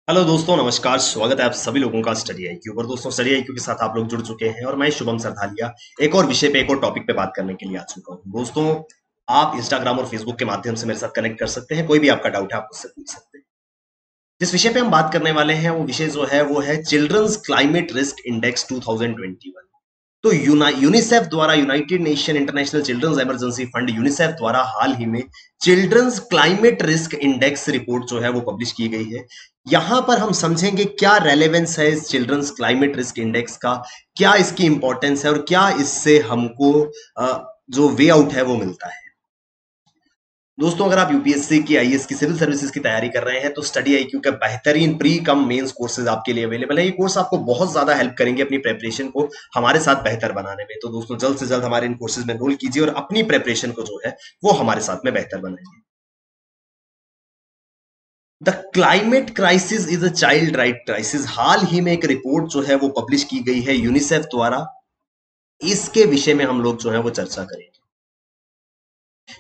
Hello दोस्तों, नमस्कार। स्वागत है आप सभी लोगों का स्टडी आईक्यू पर। दोस्तों, स्टडी आईक्यू के साथ आप लोग जुड़ चुके हैं और मैं शुभम सरधालिया एक और विषय पे, एक और टॉपिक पे बात करने के लिए आ चुका हूं। दोस्तों, आप इंस्टाग्राम और फेसबुक के माध्यम से मेरे साथ कनेक्ट कर सकते हैं। कोई भी आपका डाउट है आप मुझसे पूछ सकते हैं। जिस विषय पे हम बात करने वाले हैं वो विषय जो है वो है चिल्ड्रंस क्लाइमेट रिस्क इंडेक्स 2021। तो यूनिसेफ द्वारा, United Nation International Children's Emergency Fund UNICEF द्वारा हाल ही में children's climate risk index report जो है वो पब्लिश की गई है। यहां पर हम समझेंगे क्या रेलेवेंस है इस चिल्ड्रंस क्लाइमेट रिस्क इंडेक्स का, क्या इसकी इंपॉर्टेंस है और क्या इससे हमको जो वे आउट है वो मिलता है। दोस्तों, अगर आप यूपीएससी की, आईएएस की, सिविल सर्विसेज की तैयारी कर रहे हैं तो स्टडी आईक्यू का बेहतरीन प्री कम मेंस कोर्सेज आपके लिए अवेलेबल है। ये कोर्स आपको बहुत ज्यादा हेल्प करेंगे अपनी प्रेपरेशन को हमारे साथ बेहतर बनाने में। तो दोस्तों, जल्द से जल्द हमारे इन कोर्सेज में एनरोल कीजिए और अपनी प्रेपरेशन को जो है वो हमारे साथ में बेहतर बनाइए। The climate crisis is a child right crisis. हाल ही में एक रिपोर्ट जो है वो पब्लिश की गई है यूनिसेफ द्वारा। इसके विषय में हम लोग जो है वो चर्चा करेंगे।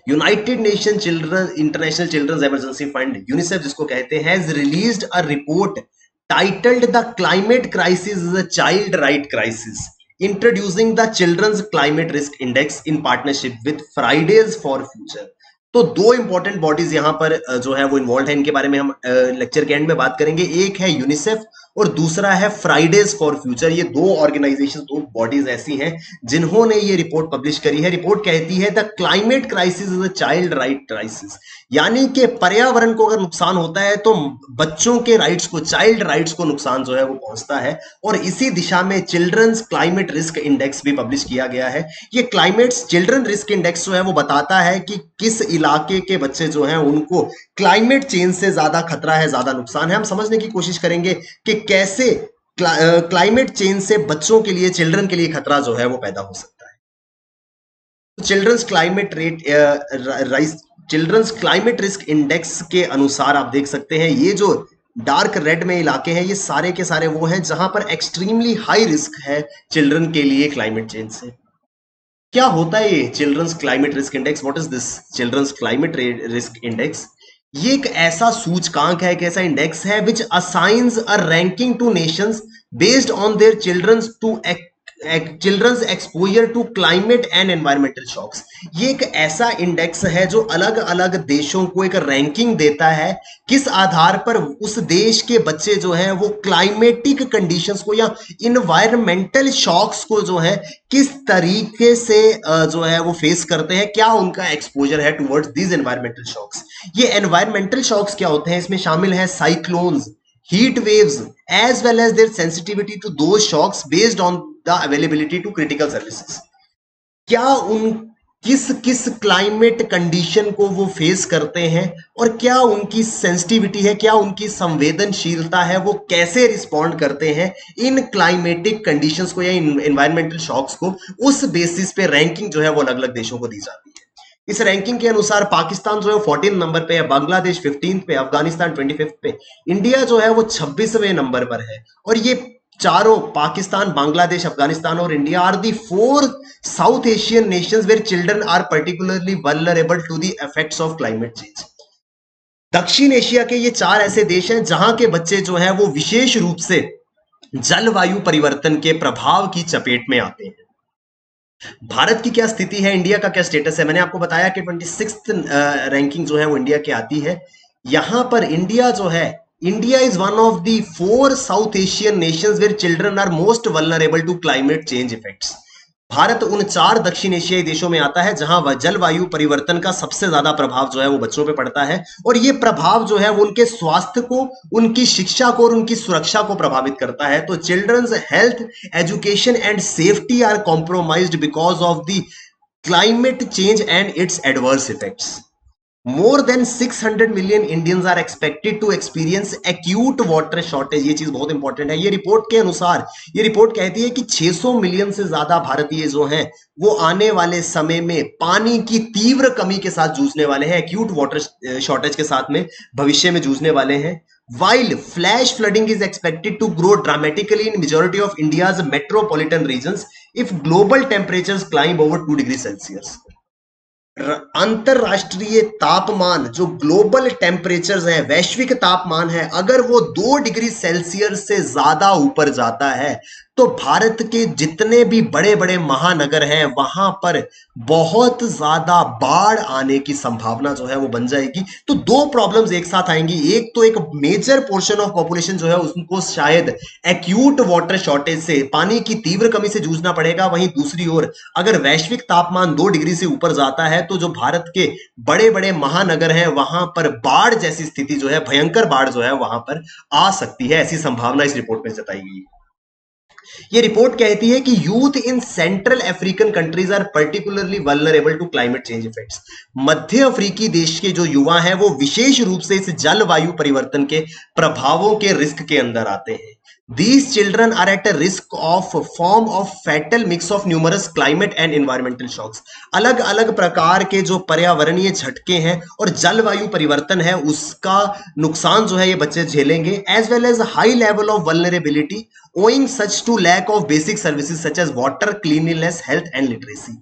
United Nation Children International Children's Emergency Fund UNICEF जिसको कहते हैं, has released a report titled the climate crisis is a child right crisis, introducing the children's climate risk index in partnership with Fridays for Future. तो दो important bodies यहां पर जो है वो इन्वॉल्व है। इनके बारे में हम लेक्चर के एंड में बात करेंगे। एक है यूनिसेफ और दूसरा है फ्राइडेज फॉर फ्यूचर। ये दो ऑर्गेनाइजेशन, दो बॉडीज ऐसी हैं जिन्होंने ये रिपोर्ट पब्लिश करी है। रिपोर्ट कहती है the climate crisis is a child right crisis, यानी कि पर्यावरण को अगर नुकसान होता है तो बच्चों के राइट्स को, चाइल्ड राइट्स को नुकसान जो है वो पहुंचता है। और इसी दिशा में चिल्ड्रंस क्लाइमेट रिस्क इंडेक्स भी पब्लिश किया गया है। ये क्लाइमेट चिल्ड्रन रिस्क इंडेक्स जो है वो बताता है कि किस इलाके के बच्चे जो हैं उनको क्लाइमेट चेंज से ज्यादा खतरा है, ज्यादा नुकसान है। हम समझने की कोशिश करेंगे कि कैसे क्लाइमेट चेंज से बच्चों के लिए, चिल्ड्रन के लिए खतरा जो है वो पैदा हो सकता है। Children's climate rate rise children's climate risk index के अनुसार आप देख सकते हैं, ये जो डार्क रेड में इलाके हैं ये सारे के सारे वो हैं जहां पर एक्सट्रीमली हाई रिस्क है चिल्ड्रन के लिए क्लाइमेट चेंज से। क्या होता है ये children's climate risk index? What is this children's climate risk index? ये एक ऐसा सूचकांक है, एक ऐसा इंडेक्स है which assigns a ranking to nations based on their children's exposure to climate and environmental shocks. ये एक ऐसा इंडेक्स है जो अलग अलग देशों को एक रैंकिंग देता है, किस आधार पर उस देश के बच्चे जो हैं वो क्लाइमेटिक कंडीशंस को या इन्वायरमेंटल शॉक्स को जो है किस तरीके से जो है वो फेस करते हैं, क्या उनका एक्सपोजर है टुवर्ड्स दीज एनवायरमेंटल शॉक्स। ये एनवायरमेंटल शॉक्स क्या होते हैं? इसमें शामिल है cyclones, heat waves, as well as their sensitivity to those shocks based on the availability to critical services। क्या उन किस किस क्लाइमेट कंडीशन को वो फेस करते हैं और क्या उनकी सेंसिटिविटी है, क्या उनकी संवेदनशीलता है, वो कैसे रिस्पॉन्ड करते हैं इन क्लाइमेटिक कंडीशंस को या इन एनवायरमेंटल शॉक्स को। उस बेसिस पे रैंकिंग जो है वो अलग अलग देशों को दी जाती है। इस रैंकिंग के अनुसार पाकिस्तान जो है 14 नंबर पे है, बांग्लादेश 15 पे, अफगानिस्तान 25 पे, इंडिया जो है वो 26वें नंबर पर है। और ये चारों, पाकिस्तान, बांग्लादेश, अफगानिस्तान और India, are the four South Asian nations where children are particularly vulnerable to the effects of climate change. दक्षिण एशिया के ये चार ऐसे देश हैं जहां के बच्चे जो हैं वो विशेष रूप से जलवायु परिवर्तन के प्रभाव की चपेट में आते हैं। भारत की क्या स्थिति है, इंडिया का क्या स्टेटस है? मैंने आपको बताया कि 26th रैंकिंग जो है वो इंडिया की आती है। यहां पर इंडिया जो है, India is one of the four South Asian nations where children are most vulnerable to climate change effects. Bharat उन चार दक्षिण एशियाई देशों में आता है जहां वह जलवायु परिवर्तन का सबसे ज्यादा प्रभाव जो है वो बच्चों पे पड़ता है। और ये प्रभाव जो है वो उनके स्वास्थ्य को, उनकी शिक्षा को और उनकी सुरक्षा को प्रभावित करता है। तो children's health, education and safety are compromised because of the climate change and its adverse effects. More than 600 million Indians are expected to experience acute water shortage. ये चीज बहुत इंपॉर्टेंट है। ये रिपोर्ट के अनुसार, ये रिपोर्ट कहती है कि 600 मिलियन से ज्यादा भारतीय जो हैं वो आने वाले समय में पानी की तीव्र कमी के साथ जूझने वाले हैं, एक्यूट वाटर शॉर्टेज के साथ में भविष्य में जूझने वाले हैं। While flash flooding is expected to grow dramatically in majority of India's metropolitan regions if global temperatures climb over 2 degrees Celsius। अंतरराष्ट्रीय तापमान जो ग्लोबल टेम्परेचर्स है, वैश्विक तापमान है, अगर वो 2 डिग्री सेल्सियस से ज्यादा ऊपर जाता है तो भारत के जितने भी बड़े बड़े महानगर हैं वहां पर बहुत ज्यादा बाढ़ आने की संभावना जो है वो बन जाएगी। तो दो प्रॉब्लम्स एक साथ आएंगी। एक तो एक मेजर पोर्शन ऑफ पॉपुलेशन जो है उसको शायद एक्यूट वाटर शॉर्टेज से, पानी की तीव्र कमी से जूझना पड़ेगा। वहीं दूसरी ओर अगर वैश्विक तापमान 2 डिग्री से ऊपर जाता है तो जो भारत के बड़े बड़े महानगर हैं वहां पर बाढ़ जैसी स्थिति जो है, भयंकर बाढ़ जो है वहां पर आ सकती है। ऐसी संभावना इस रिपोर्ट में जताई गई है। ये रिपोर्ट कहती है कि youth in central African countries are particularly vulnerable to climate change effects. मध्य अफ्रीकी देश के जो युवा हैं वो विशेष रूप से इस जलवायु परिवर्तन के प्रभावों के रिस्क के अंदर आते हैं। These children are at a risk of form of fatal mix of numerous climate and environmental shocks। अलग अलग प्रकार के जो पर्यावरणीय झटके हैं और जलवायु परिवर्तन है उसका नुकसान जो है ये बच्चे झेलेंगे, as well as high level of vulnerability owing such to lack of basic services such as water, cleanliness, health and literacy।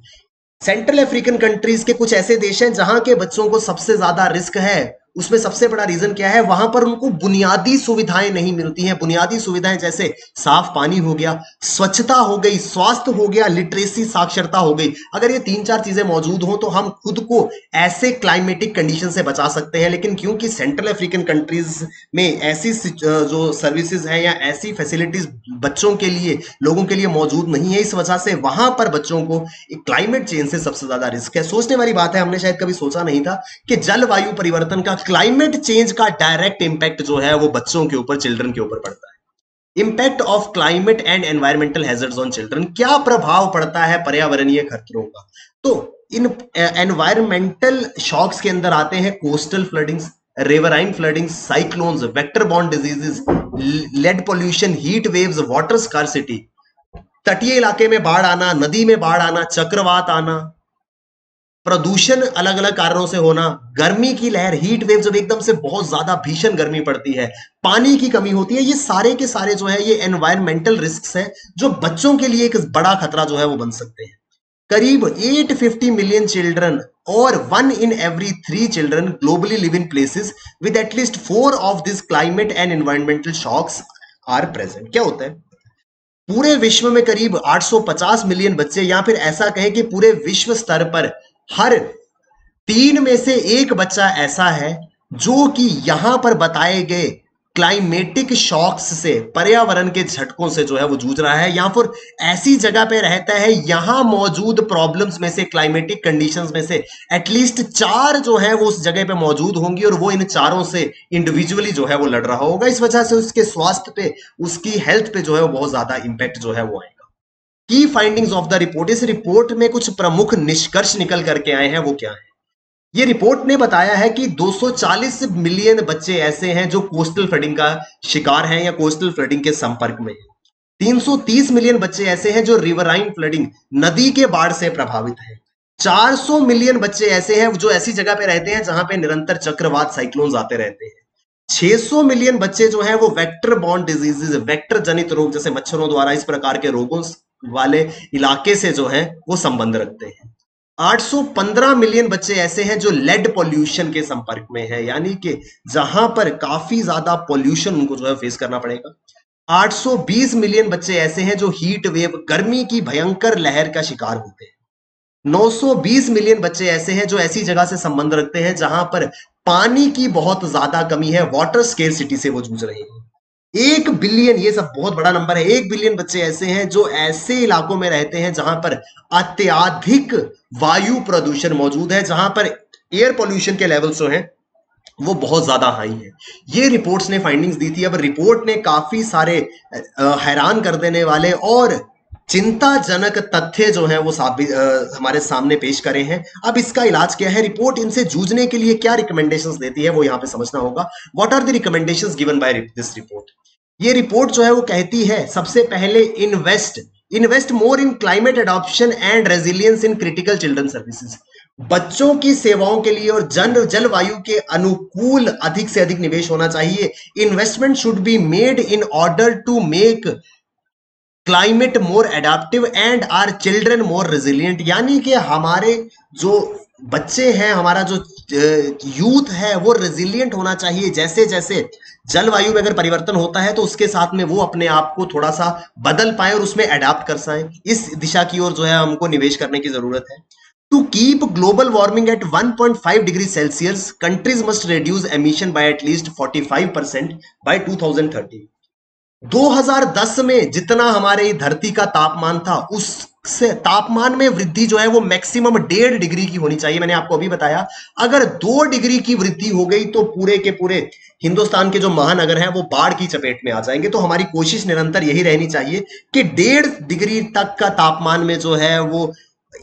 Central African countries के कुछ ऐसे देश हैं जहां के बच्चों को सबसे ज्यादा रिस्क है। उसमें सबसे बड़ा रीजन क्या है? वहां पर उनको बुनियादी सुविधाएं नहीं मिलती हैं। बुनियादी सुविधाएं जैसे साफ पानी हो गया, स्वच्छता हो गई, स्वास्थ्य हो गया, लिटरेसी साक्षरता हो गई। अगर ये 3-4 चीजें मौजूद हो तो हम खुद को ऐसे क्लाइमेटिक कंडीशन से बचा सकते हैं। लेकिन क्योंकि सेंट्रल अफ्रीकन कंट्रीज में ऐसी जो सर्विसेज हैं या ऐसी फैसिलिटीज बच्चों के लिए, लोगों के लिए मौजूद नहीं है, इस वजह से वहां पर बच्चों को क्लाइमेट चेंज से सबसे ज्यादा रिस्क है। सोचने वाली बात है, हमने शायद कभी सोचा नहीं था कि जलवायु परिवर्तन का, क्लाइमेट चेंज का डायरेक्ट इंपैक्ट जो है वो बच्चों के ऊपर, चिल्ड्रन के ऊपर पड़ता है। Impact of climate and environmental hazards on children, क्या प्रभाव पड़ता है पर्यावरणीय खतरों का? तो इन एनवायरमेंटल शॉक्स के अंदर आते हैं coastal floodings, riverine flooding, cyclones, vector borne diseases, lead pollution, heat waves, water scarcity, तटीय इलाके में बाढ़ आना, नदी में बाढ़ आना, चक्रवात आना, प्रदूषण अलग अलग कारणों से होना, गर्मी की लहर, हीट वेव, जब एकदम से बहुत ज्यादा भीषण गर्मी पड़ती है, पानी की कमी होती है, ये सारे के सारे जो है ये एनवायरमेंटल रिस्क हैं जो बच्चों के लिए एक बड़ा खतरा जो है वो बन सकते हैं। करीब 850 मिलियन चिल्ड्रन और 1 in every 3 children globally live in places with at least 4 of these climate and environmental shocks are present। क्या होता है? पूरे विश्व में करीब 850 मिलियन बच्चे, या फिर ऐसा कहें कि पूरे विश्व स्तर पर हर 3 में से 1 बच्चा ऐसा है जो कि यहां पर बताए गए क्लाइमेटिक शॉक्स से, पर्यावरण के झटकों से जो है वो जूझ रहा है, या फिर ऐसी जगह पे रहता है यहां मौजूद प्रॉब्लम्स में से, क्लाइमेटिक कंडीशंस में से एटलीस्ट 4 जो है वो उस जगह पे मौजूद होंगी और वो इन चारों से इंडिविजुअली जो है वो लड़ रहा होगा। इस वजह से उसके स्वास्थ्य पे, उसकी हेल्थ पे जो है वो बहुत ज्यादा इंपैक्ट जो है वो आएगा। की फाइंडिंग्स ऑफ द रिपोर्ट, इस रिपोर्ट में कुछ प्रमुख निष्कर्ष निकल करके आए हैं, वो क्या है? ये रिपोर्ट ने बताया है कि 240 मिलियन बच्चे ऐसे हैं जो कोस्टल फ्लडिंग का शिकार हैं या कोस्टल फ्लडिंग के संपर्क में हैं। 330 मिलियन बच्चे ऐसे हैं जो रिवराइन फ्लडिंग, नदी के बाढ़ से प्रभावित हैं। 400 मिलियन बच्चे ऐसे हैं जो ऐसी जगह पे रहते हैं जहां पे निरंतर चक्रवात, साइक्लोन्स आते रहते हैं। 600 मिलियन बच्चे जो हैं वो वेक्टर बॉर्न डिजीजेज, वेक्टर जनित रोग जैसे मच्छरों द्वारा इस प्रकार के रोगों वाले इलाके से जो है वो संबंध रखते हैं। 815 मिलियन बच्चे ऐसे हैं जो लेड पॉल्यूशन के संपर्क में है, यानी कि जहां पर काफी ज्यादा पॉल्यूशन उनको जो है फेस करना पड़ेगा। 820 मिलियन बच्चे ऐसे हैं जो हीट वेव, गर्मी की भयंकर लहर का शिकार होते हैं। 920 मिलियन बच्चे ऐसे हैं जो ऐसी जगह से संबंध रखते हैं जहां पर पानी की बहुत ज्यादा कमी है, वाटर स्केर्सिटी से वो जूझ रहे हैं। 1 बिलियन, ये सब बहुत बड़ा नंबर है, 1 बिलियन बच्चे ऐसे हैं जो ऐसे इलाकों में रहते हैं जहां पर अत्यधिक वायु प्रदूषण मौजूद है, जहां पर एयर पोल्यूशन के लेवल्स जो हैं वो बहुत ज्यादा हाई है। ये रिपोर्ट्स ने फाइंडिंग्स दी थी। अब रिपोर्ट ने काफी सारे हैरान कर देने वाले और चिंताजनक तथ्य जो है वो हमारे सामने पेश करे हैं। अब इसका इलाज क्या है? रिपोर्ट इनसे जूझने के लिए क्या रिकमेंडेशंस देती है वो यहाँ पे समझना होगा। What are the recommendations given by this report? ये रिपोर्ट जो है वो कहती है सबसे पहले invest more in climate adoption and resilience in critical children services. बच्चों की सेवाओं के लिए और जलवायु के अनुकूल अधिक से अधिक निवेश होना चाहिए। Investment should be made in order to make climate more adaptive and are children more resilient, यानी कि हमारे जो बच्चे हैं, हमारा जो यूथ है वो रेजिलिएंट होना चाहिए। जैसे जैसे जलवायु में अगर परिवर्तन होता है तो उसके साथ में वो अपने आप को थोड़ा सा बदल पाए और उसमें अडाप्ट कर पाए। इस दिशा की ओर जो है हमको निवेश करने की जरूरत है। To keep global warming at 1.5 degree Celsius, countries must reduce emission by at least 45% by 2030। 2010 में जितना हमारे धरती का तापमान था, उससे तापमान में वृद्धि जो है वो मैक्सिमम 1.5 डिग्री की होनी चाहिए। मैंने आपको अभी बताया, अगर 2 डिग्री की वृद्धि हो गई तो पूरे के पूरे हिंदुस्तान के जो महानगर हैं वो बाढ़ की चपेट में आ जाएंगे। तो हमारी कोशिश निरंतर यही रहनी चाहिए कि 1.5 डिग्री तक का तापमान में जो है वो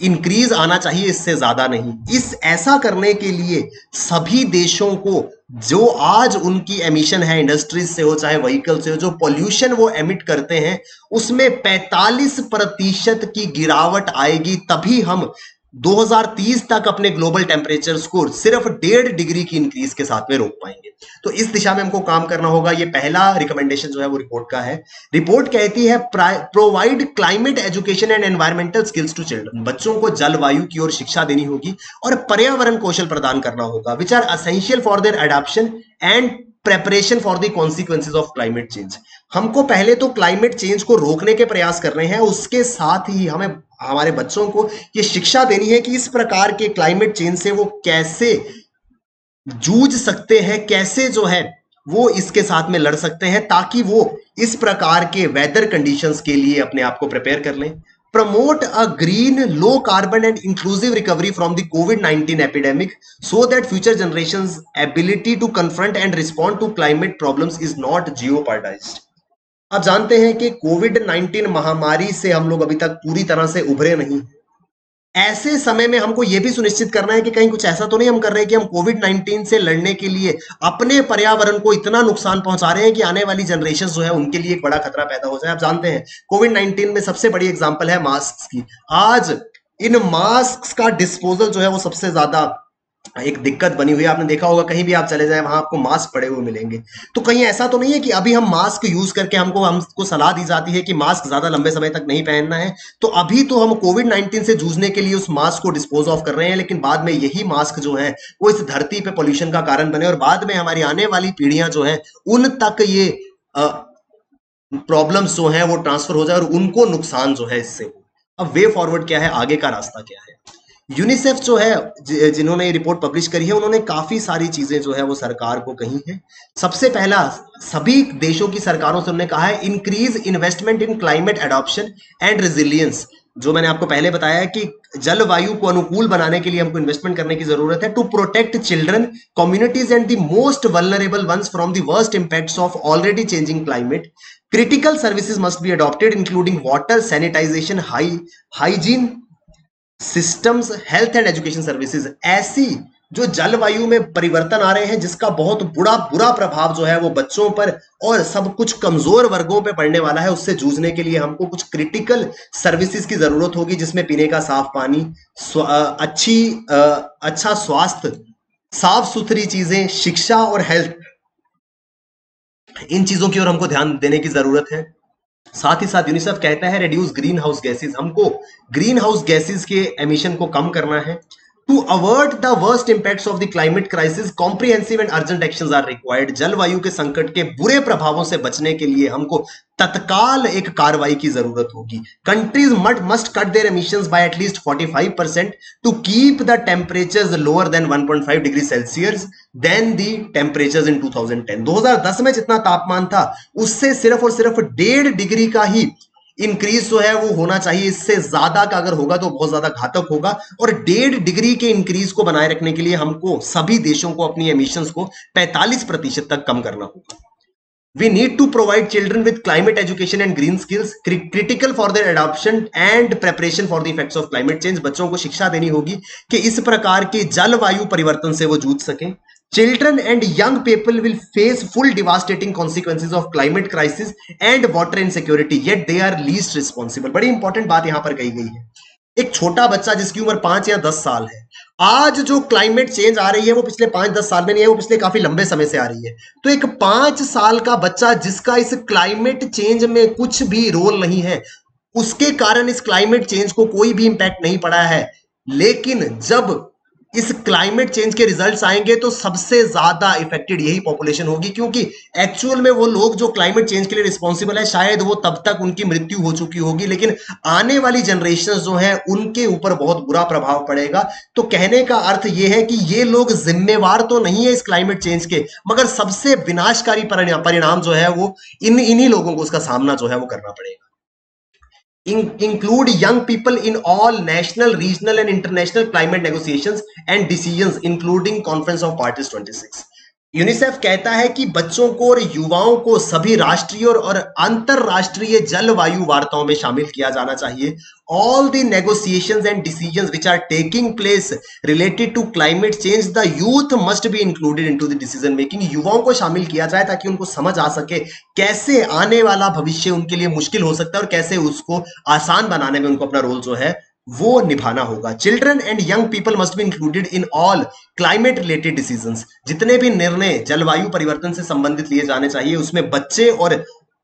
इंक्रीज आना चाहिए, इससे ज्यादा नहीं। इस ऐसा करने के लिए सभी देशों को, जो आज उनकी एमिशन है इंडस्ट्रीज से हो चाहे व्हीकल से हो, जो पॉल्यूशन वो एमिट करते हैं उसमें 45% की गिरावट आएगी, तभी हम 2030 तक अपने ग्लोबल टेम्परेचर्स को सिर्फ 1.5 डिग्री की इंक्रीज के साथ में रोक पाएंगे। तो इस दिशा में हमको काम करना होगा। ये पहला रिकमेंडेशन जो है वो रिपोर्ट का है। रिपोर्ट कहती है provide climate education and environmental skills to children. बच्चों को जलवायु की ओर शिक्षा देनी होगी और पर्यावरण कौशल प्रदान करना होगा, which are essential for their adoption and preparation for the consequences of climate change. हमको पहले तो क्लाइमेट चेंज को रोकने के प्रयास करने हैं, उसके साथ ही हमें हमारे बच्चों को ये शिक्षा देनी है कि इस प्रकार के क्लाइमेट चेंज से वो कैसे जूझ सकते हैं, कैसे जो है वो इसके साथ में लड़ सकते हैं, ताकि वो इस प्रकार के वेदर कंडीशंस के लिए अपने आप को प्रिपेयर कर लें। Promote a green, low carbon and inclusive recovery from the कोविड-19 epidemic so that future generations ability to confront and respond to climate problems is not jeopardised. आप जानते हैं कि कोविड-19 महामारी से हम लोग अभी तक पूरी तरह से उभरे नहीं। ऐसे समय में हमको यह भी सुनिश्चित करना है कि कहीं कुछ ऐसा तो नहीं हम कर रहे हैं कि हम कोविड-19 से लड़ने के लिए अपने पर्यावरण को इतना नुकसान पहुंचा रहे हैं कि आने वाली जनरेशन जो है उनके लिए एक बड़ा खतरा पैदा हो जाए। आप जानते हैं कोविड-19 में सबसे बड़ी एग्जांपल है मास्क की। आज इन मास्क का डिस्पोजल जो है वो सबसे ज्यादा एक दिक्कत बनी हुई है। आपने देखा होगा कहीं भी आप चले जाएं वहां आपको मास्क पड़े हुए मिलेंगे। तो कहीं ऐसा तो नहीं है कि अभी हम मास्क यूज करके हमको सलाह दी जाती है कि मास्क ज्यादा लंबे समय तक नहीं पहनना है। तो अभी तो हम कोविड-19 से जूझने के लिए उस मास्क को डिस्पोज ऑफ कर रहे हैं, लेकिन बाद में यही मास्क जो है वो इस धरती पे पोल्यूशन का कारण बने और बाद में हमारी आने वाली पीढ़ियां जो है उन तक ये प्रॉब्लम्स जो है वो ट्रांसफर हो जाए और उनको नुकसान जो है इससे हो। अब वे फॉरवर्ड क्या है, आगे का रास्ता क्या है? यूनिसेफ जो है जिन्होंने ये रिपोर्ट पब्लिश करी है, उन्होंने काफी सारी चीजें जो है वो सरकार को कही है। सबसे पहला, सभी देशों की सरकारों से उन्होंने कहा है increase investment in climate adoption and resilience. जो मैंने आपको पहले बताया है कि जलवायु को अनुकूल बनाने के लिए हमको इन्वेस्टमेंट करने की जरूरत है। To protect children, communities and the most vulnerable ones from the worst impacts of already changing climate, critical services must be adopted including water sanitization, hygiene systems, health and education services. ऐसी जो जलवायु में परिवर्तन आ रहे हैं जिसका बहुत बुरा प्रभाव जो है वो बच्चों पर और सब कुछ कमजोर वर्गों पे पड़ने वाला है, उससे जूझने के लिए हमको कुछ क्रिटिकल सर्विसेज की जरूरत होगी, जिसमें पीने का साफ पानी, अच्छा स्वास्थ्य, साफ सुथरी चीजें, शिक्षा और हेल्थ, इन चीजों की ओर हमको ध्यान देने की जरूरत है। साथ ही साथ यूनिसेफ कहता है रिड्यूस ग्रीन हाउस गैसेज, हमको ग्रीन हाउस गैसेज के एमिशन को कम करना है। To avert the worst impacts of the climate crisis, comprehensive and urgent actions are required. जलवायु के संकट के बुरे प्रभावों से बचने के लिए हमको तत्काल एक कार्रवाई की जरूरत होगी। Countries must cut their emissions by at least 45% to keep the temperatures lower than 1.5 degree Celsius than the temperatures in 2010। 2010 में जितना तापमान था उससे सिर्फ और सिर्फ 1.5 डिग्री का ही इंक्रीज जो है वो होना चाहिए। इससे ज्यादा का अगर होगा तो बहुत ज्यादा घातक होगा। और 1.5 डिग्री के इंक्रीज को बनाए रखने के लिए हमको सभी देशों को अपनी एमिशंस को 45% तक कम करना होगा। We need to provide children with climate education and green skills critical for their adoption and preparation for the effects of climate change। बच्चों को शिक्षा देनी होगी कि इस प्रकार के जलवायु परिवर्तन से वो जूझ सकें। Children and young people will face full devastating consequences of climate crisis and water insecurity, yet they are least responsible। बड़ी इंपॉर्टेंट बात यहां पर कही गई है। एक छोटा बच्चा जिसकी उम्र 5 या 10 साल है, आज जो क्लाइमेट चेंज आ रही है वो पिछले 5-10 साल में नहीं है, वो पिछले काफी लंबे समय से आ रही है। तो एक 5 साल का बच्चा जिसका इस क्लाइमेट चेंज में कुछ भी रोल नहीं है, उसके कारण इस क्लाइमेट चेंज को कोई भी इंपैक्ट नहीं पड़ा है, लेकिन जब इस क्लाइमेट चेंज के रिजल्ट्स आएंगे तो सबसे ज्यादा इफेक्टेड यही पॉपुलेशन होगी, क्योंकि एक्चुअल में वो लोग जो क्लाइमेट चेंज के लिए रिस्पॉन्सिबल है शायद वो तब तक उनकी मृत्यु हो चुकी होगी, लेकिन आने वाली जनरेशन जो है उनके ऊपर बहुत बुरा प्रभाव पड़ेगा। तो कहने का अर्थ ये है कि ये लोग जिम्मेवार तो नहीं है इस क्लाइमेट चेंज के, मगर सबसे विनाशकारी परिणाम जो है वो इन्हीं लोगों को उसका सामना जो है वो करना पड़ेगा। Include young people in all national, regional and international climate negotiations and decisions, including Conference of Parties 26। UNICEF कहता है कि बच्चों को और युवाओं को सभी राष्ट्रीय और अंतरराष्ट्रीय जलवायु वार्ताओं में शामिल किया जाना चाहिए। All the negotiations and decisions which are taking place related to climate change, the youth must be included into the decision making। युवाओं को शामिल किया जाए ताकि उनको समझ आ सके कैसे आने वाला भविष्य उनके लिए मुश्किल हो सकता है और कैसे उसको आसान बनाने में उनको अपना रोल जो है वो निभाना होगा। Children and young people must be included in all climate related decisions. जितने भी निर्णय जलवायु परिवर्तन से संबंधित लिए जाने चाहिए उसमें बच्चे और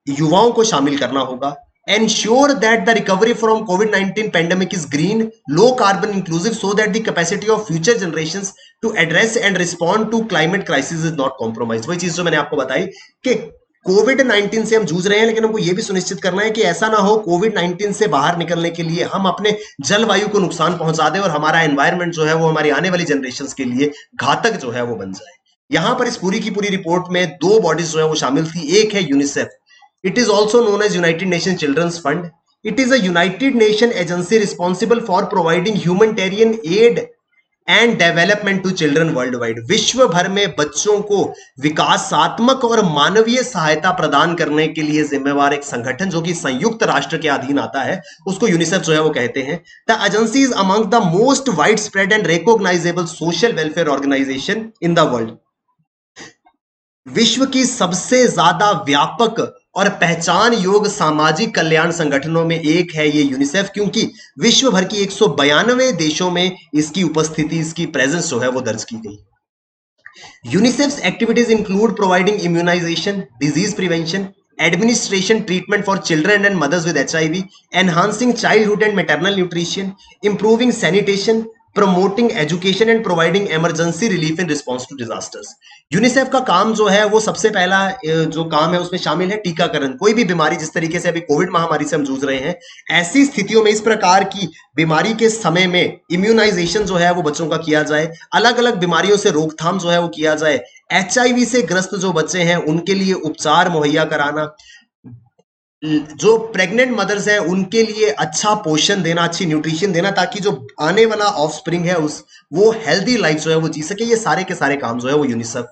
युवाओं को शामिल करना होगा। Ensure that the recovery from COVID-19 pandemic is green, low carbon inclusive, so that the capacity of future generations to address and respond to climate crisis is not compromised। वही चीज जो मैंने आपको बताई कि कोविड-19 से हम जूझ रहे हैं, लेकिन हमको यह भी सुनिश्चित करना है कि ऐसा ना हो कोविड-19 से बाहर निकलने के लिए हम अपने जलवायु को नुकसान पहुंचा दें और हमारा एनवायरनमेंट जो है वो हमारी आने वाली जनरेशंस के लिए घातक जो है वो बन जाए। यहां पर इस पूरी की पूरी रिपोर्ट में दो बॉडीज जो है वो शामिल थी। एक है UNICEF, it is also known as United Nation Children's Fund. It is a United Nation agency responsible for providing humanitarian aid and development to children worldwide. विश्व भर में बच्चों को विकासात्मक और मानवीय सहायता प्रदान करने के लिए जिम्मेवार एक संगठन जो कि संयुक्त राष्ट्र के अधीन आता है उसको यूनिसेफ जो है वो कहते हैं। The agency is among the most widespread and recognisable social welfare organisation in the world. विश्व की सबसे ज्यादा व्यापक और पहचान योग्य सामाजिक कल्याण संगठनों में एक है ये यूनिसेफ, क्योंकि विश्व भर की 192 देशों में इसकी उपस्थिति, इसकी प्रेजेंस जो है वो दर्ज की गई। UNICEF's activities include providing immunisation, disease prevention, administration treatment for children and mothers with HIV, enhancing childhood and maternal nutrition, improving sanitation, promoting education and providing emergency relief in response to disasters. UNICEF का काम जो है वो सबसे पहला जो काम है उसमें शामिल है टीकाकरण। कोई भी बीमारी, जिस तरीके से अभी कोविड महामारी से हम जूझ रहे हैं, ऐसी स्थितियों में इस प्रकार की बीमारी के समय में इम्यूनाइजेशन जो है वो बच्चों का किया जाए, अलग अलग बीमारियों से रोकथाम जो है वो किया जाए, HIV से ग्रस्त जो बच्चे हैं उनके लिए उपचार मुहैया कराना, जो प्रेग्नेंट मदर्स है उनके लिए अच्छा पोषण देना, अच्छी न्यूट्रिशन देना, ताकि जो आने वाला ऑफस्प्रिंग है वो हेल्दी लाइफ जो है वो जी सके। ये सारे के सारे काम जो है वो यूनिसेफ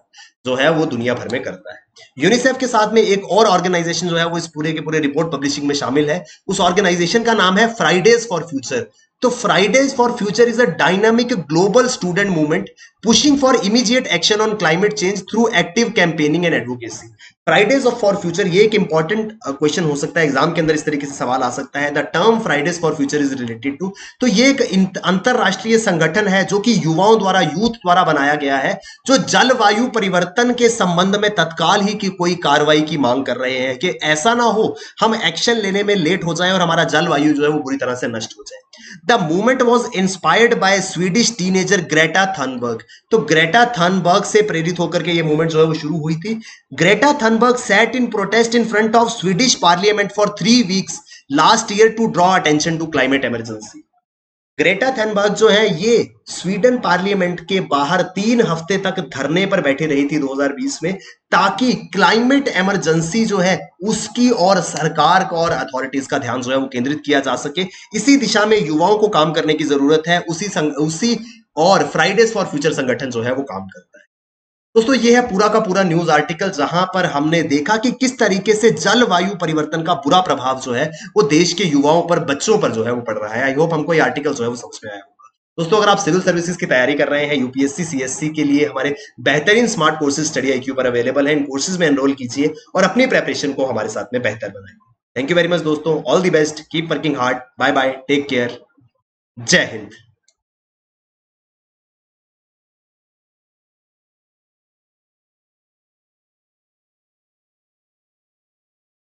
जो है वो दुनिया भर में करता है। यूनिसेफ के साथ में एक और ऑर्गेनाइजेशन जो है वो इस पूरे के पूरे रिपोर्ट पब्लिशिंग में शामिल है। उस ऑर्गेनाइजेशन का नाम है फ्राइडेज फॉर फ्यूचर। तो Fridays for future is a dynamic global student movement pushing for immediate action on climate change through active campaigning and advocacy. Fridays of for future, ये एक इंपॉर्टेंट क्वेश्चन हो सकता है exam के अंदर, इस तरीके से सवाल आ सकता है। The term Fridays for future is related to, तो ये एक अंतरराष्ट्रीय संगठन है जो कि युवाओं द्वारा, यूथ द्वारा बनाया गया है, जो जलवायु परिवर्तन के संबंध में तत्काल ही की कोई कार्रवाई की मांग कर रहे हैं कि ऐसा ना हो हम एक्शन लेने में लेट हो जाए और हमारा जलवायु जो है वो बुरी तरह से नष्ट हो जाए। The movement was inspired by Swedish teenager Greta Thunberg. तो ग्रेटा थनबर्ग से प्रेरित होकर के ये मूवमेंट जो है वो शुरू हुई थी। Greta Thunberg sat in protest in front of Swedish parliament for 3 weeks last year to draw attention to climate emergency। Greta Thunberg जो है ये स्वीडन पार्लियामेंट के बाहर 3 हफ्ते तक धरने पर बैठी रही थी 2020 में, ताकि क्लाइमेट इमरजेंसी जो है उसकी और सरकार का और अथॉरिटीज का ध्यान जो है वो केंद्रित किया जा सके। इसी दिशा में युवाओं को काम करने की जरूरत है। उसी और फ्राइडेज फॉर फ्यूचर संगठन जो है वो काम करता है। दोस्तों ये है पूरा का पूरा न्यूज आर्टिकल जहां पर हमने देखा कि किस तरीके से जलवायु परिवर्तन का बुरा प्रभाव जो है वो देश के युवाओं पर, बच्चों पर जो है वो पड़ रहा है। आई होप हमको ये आर्टिकल जो है वो समझ में आया होगा। दोस्तों अगर आप सिविल सर्विसेज की तैयारी कर रहे हैं, यूपीएससी सीएससी के लिए हमारे बेहतरीन स्मार्ट कोर्सेज स्टडी IQ पर अवेलेबल है। इन कोर्सेज में एनरोल कीजिए और अपनी प्रिपरेशन को हमारे साथ में बेहतर बनाइए। थैंक यू वेरी मच दोस्तों, all the best, keep working hard, bye bye, take care, जय हिंद।